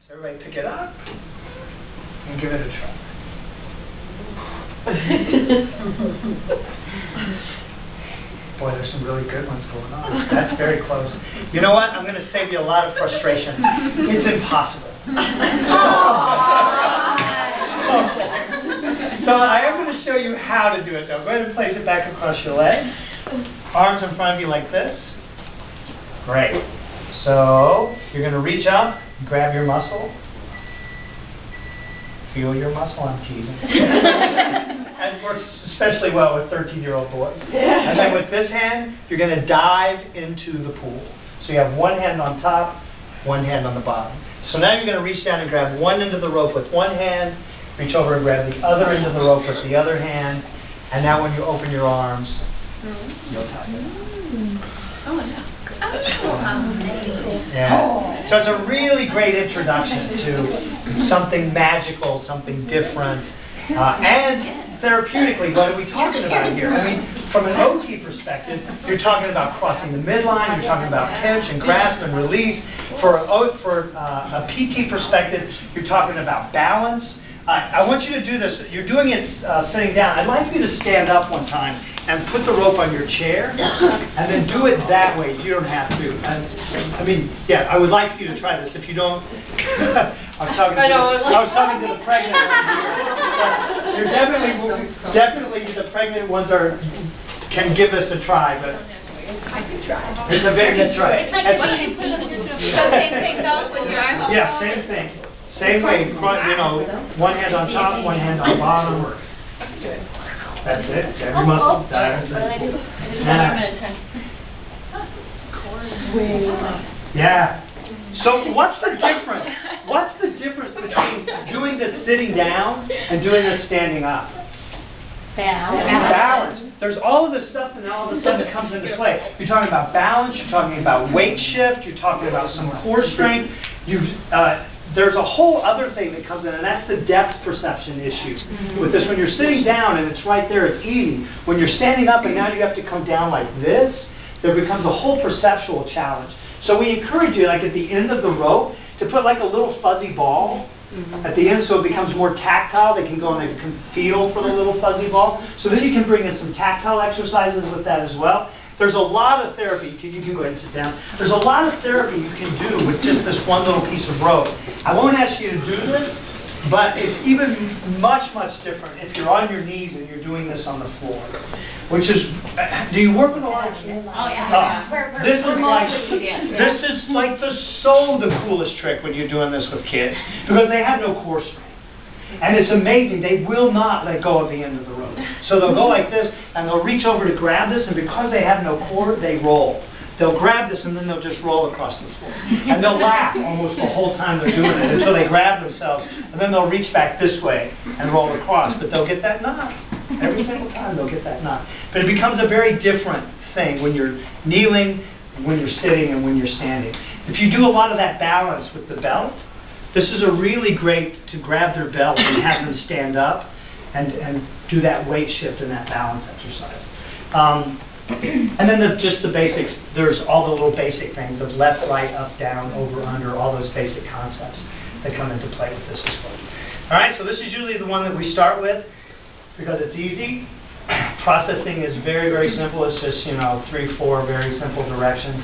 Everybody pick it up and give it a try. Boy, there's some really good ones going on. That's very close. You know what? I'm going to save you a lot of frustration. It's impossible. So I am going to show you how to do it, though. Go ahead and place it back across your leg. Arms in front of you like this. Great. So you're going to reach up, grab your muscle. Feel your muscle, I'm teasing. And works especially well with 13-year-old boys. And then with this hand, you're going to dive into the pool. So you have one hand on top, one hand on the bottom. So now you're going to reach down and grab one end of the rope with one hand, reach over and grab the other end of the rope with the other hand, and now when you open your arms, you'll tie it. Oh, yeah. Yeah. So it's a really great introduction to something magical, something different, and therapeutically, what are we talking about here? I mean, from an OT perspective, you're talking about crossing the midline, you're talking about pinch and grasp and release. For a PT perspective, you're talking about balance. I want you to do this. You're doing it sitting down. I'd like you to stand up one time and put the rope on your chair, and then do it that way. You don't have to. I mean, yeah, I would like you to try this. If you don't, I was talking to the pregnant ones here. You're definitely the pregnant ones can give this a try, but. I could try. It's a very good try. Same thing though with your eyes. Yeah, same thing. Same way, you know, one hand on top, one hand on bottom. That's it. Every muscle. Yeah. So what's the difference? What's the difference between doing this sitting down and doing this standing up? Balance. There's all of this stuff, and all of a sudden it comes into play. You're talking about balance. You're talking about weight shift. You're talking about some core strength. There's a whole other thing that comes in, and that's the depth perception issue. With this, when you're sitting down and it's right there, it's easy. When you're standing up and now you have to come down like this, there becomes a whole perceptual challenge. So we encourage you, like at the end of the rope, to put like a little fuzzy ball at the end, so it becomes more tactile. They can go and they can feel for the little fuzzy ball. So then you can bring in some tactile exercises with that as well. There's a lot of therapy. You can go ahead and sit down. There's a lot of therapy you can do with just this one little piece of rope. I won't ask you to do this, but it's even much, much different if you're on your knees and you're doing this on the floor. Which is, do you work with a lot of kids? Oh, yeah. This is like the coolest trick when you're doing this with kids, because they have no core strength. And it's amazing, they will not let go of the end of the rope. So they'll go like this, and they'll reach over to grab this, and because they have no core, they roll. They'll grab this, and then they'll just roll across the floor. And they'll laugh almost the whole time they're doing it, until they grab themselves, and then they'll reach back this way and roll across. But they'll get that knot. Every single time they'll get that knot. But it becomes a very different thing when you're kneeling, when you're sitting, and when you're standing. If you do a lot of that balance with the belt, this is a really great to grab their belt and have them stand up and do that weight shift and that balance exercise. And then just the basics. There's all the little basic things of left, right, up, down, over, under, all those basic concepts that come into play with this as well. All right, so this is usually the one that we start with because it's easy. Processing is very, very simple. It's just, 3, 4 very simple directions.